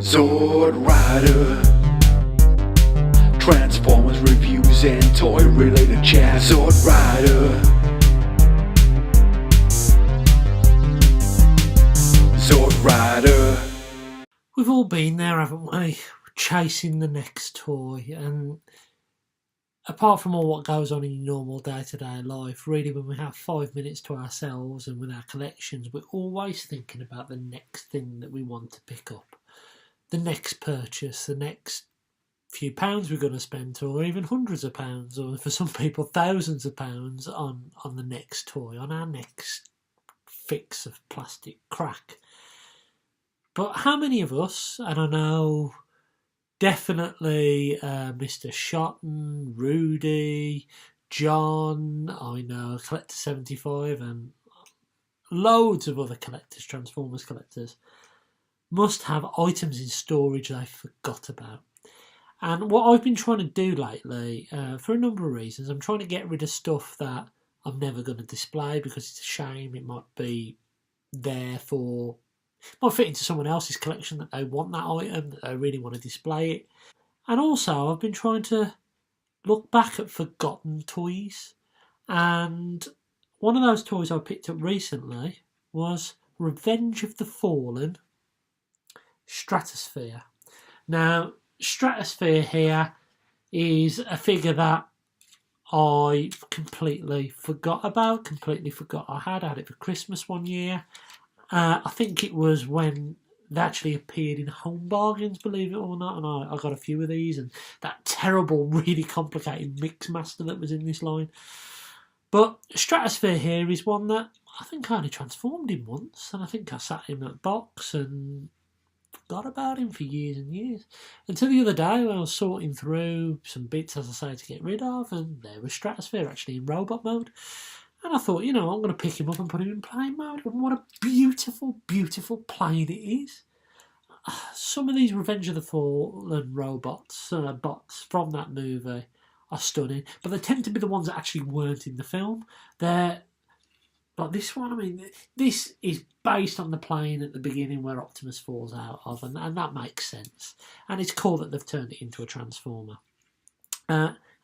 Sword Rider, Transformers reviews and toy related chat. Sword Rider, Sword Rider. We've all been there, haven't we? Chasing the next toy, and apart from all what goes on in your normal day-to-day life, really when we have 5 minutes to ourselves and with our collections, we're always thinking about the next thing that we want to pick up. The next purchase, the next few pounds we're going to spend, or even hundreds of pounds, or for some people thousands of pounds on the next toy, on our next fix of plastic crack. But how many of us, and I know definitely Mr. Shotton, Rudy, John, I know Collector 75 and loads of other collectors, Transformers collectors, must have items in storage they forgot about. And what I've been trying to do lately, for a number of reasons, I'm trying to get rid of stuff that I'm never going to display because it's a shame. It might be there for, might fit into someone else's collection that they want that item, that they really want to display it. And also I've been trying to look back at forgotten toys. And one of those toys I picked up recently was Revenge of the Fallen Stratosphere. Now, Stratosphere here is a figure that I completely forgot about, completely forgot I had. I had it for Christmas one year. I think it was when they actually appeared in Home Bargains, believe it or not, and I got a few of these, and that terrible, really complicated Mixmaster that was in this line. But Stratosphere here is one that I think I only transformed him once, and I think I sat him at box and forgot about him for years and years. Until the other day when I was sorting through some bits, as I say, to get rid of, and there was Stratosphere actually in robot mode. And I thought, you know, I'm going to pick him up and put him in plane mode. And what a beautiful, beautiful plane it is. Some of these Revenge of the Fallen robots, bots from that movie are stunning. But they tend to be the ones that actually weren't in the film. They're like this one. I mean, this is based on the plane at the beginning where Optimus falls out of. And that makes sense. And it's cool that they've turned it into a Transformer.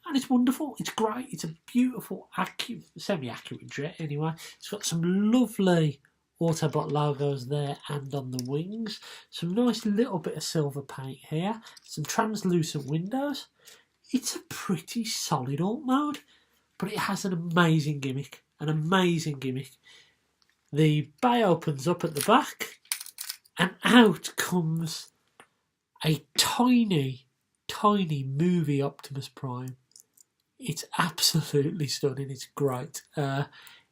And it's wonderful, it's great, it's a beautiful, semi-accurate jet anyway. It's got some lovely Autobot logos there and on the wings. Some nice little bit of silver paint here. Some translucent windows. It's a pretty solid alt mode, but it has an amazing gimmick. An amazing gimmick. The bay opens up at the back, and out comes a tiny, tiny movie Optimus Prime. It's absolutely stunning. It's great.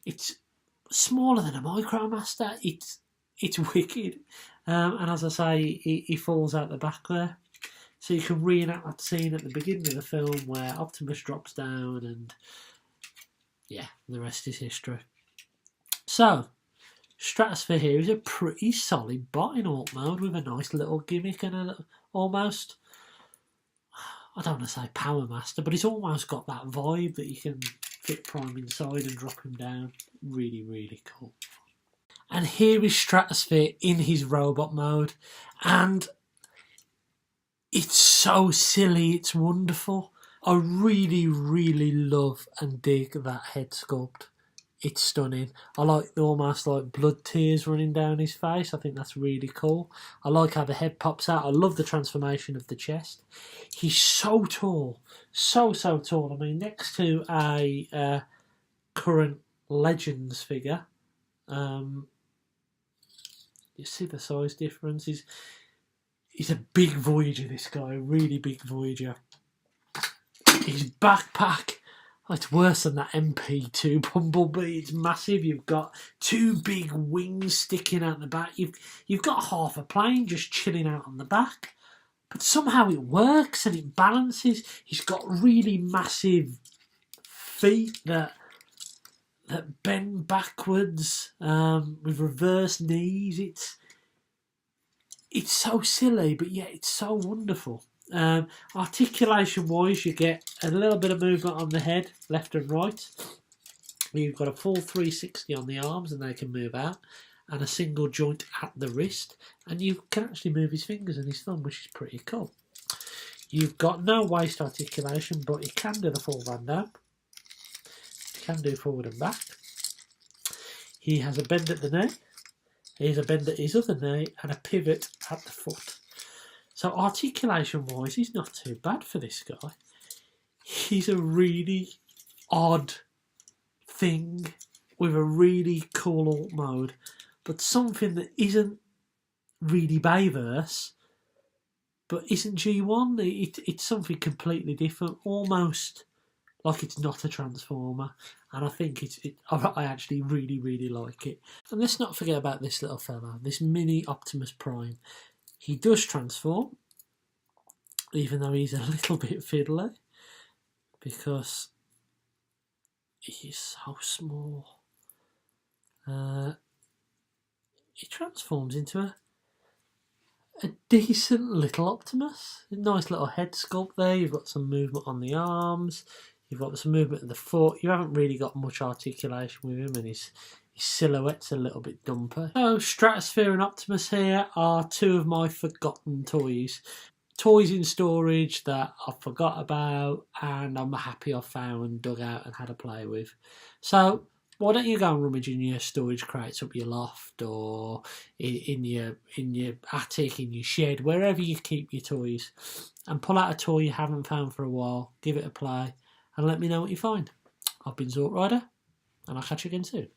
It's smaller than a Micromaster. It's wicked. And as I say, he falls out the back there. So you can reenact that scene at the beginning of the film where Optimus drops down, and yeah, the rest is history. So, Stratosphere here is a pretty solid bot in alt mode with a nice little gimmick and a little, almost, I don't want to say Power Master, but it's almost got that vibe that you can fit Prime inside and drop him down. Really, really cool. And here is Stratosphere in his robot mode. And it's so silly, it's wonderful. I really, really love and dig that head sculpt. It's stunning. I like the almost like blood tears running down his face. I think that's really cool. I like how the head pops out. I love the transformation of the chest. He's so tall. So tall. I mean, next to a current Legends figure, you see the size difference. He's a big Voyager, this guy. A really big Voyager. His backpack, oh, it's worse than that MP2 Bumblebee. It's massive. You've got two big wings sticking out the back. You've got half a plane just chilling out on the back. But somehow it works and it balances. He's got really massive feet that bend backwards with reverse knees. It's so silly, but yet it's so wonderful. Articulation wise, you get a little bit of movement on the head, left and right. You've got a full 360 on the arms and they can move out. and a single joint at the wrist, and you can actually move his fingers and his thumb, which is pretty cool. You've got no waist articulation, but he can do the full van down. He can do forward and back. He has a bend at the knee. He has a bend at his other knee and a pivot at the foot. So articulation-wise, he's not too bad for this guy. He's a really odd thing with a really cool alt mode, but something that isn't really Bayverse, but isn't G1. It's something completely different, almost like it's not a Transformer, and I think I actually really, really like it. And let's not forget about this little fella, this mini Optimus Prime. He does transform, even though he's a little bit fiddly, because he's so small. He transforms into a decent little Optimus. A nice little head sculpt there. You've got some movement on the arms. You've got some movement at the foot. You haven't really got much articulation with him, and his silhouette's a little bit dumpy. So Stratosphere and Optimus here are two of my forgotten toys. Toys in storage that I forgot about, and I'm happy I found, dug out and had a play with. So why don't you go and rummage in your storage crates up your loft, or in your attic, in your shed, wherever you keep your toys, and pull out a toy you haven't found for a while, give it a play, and let me know what you find. I've been Zort Rider, and I'll catch you again soon.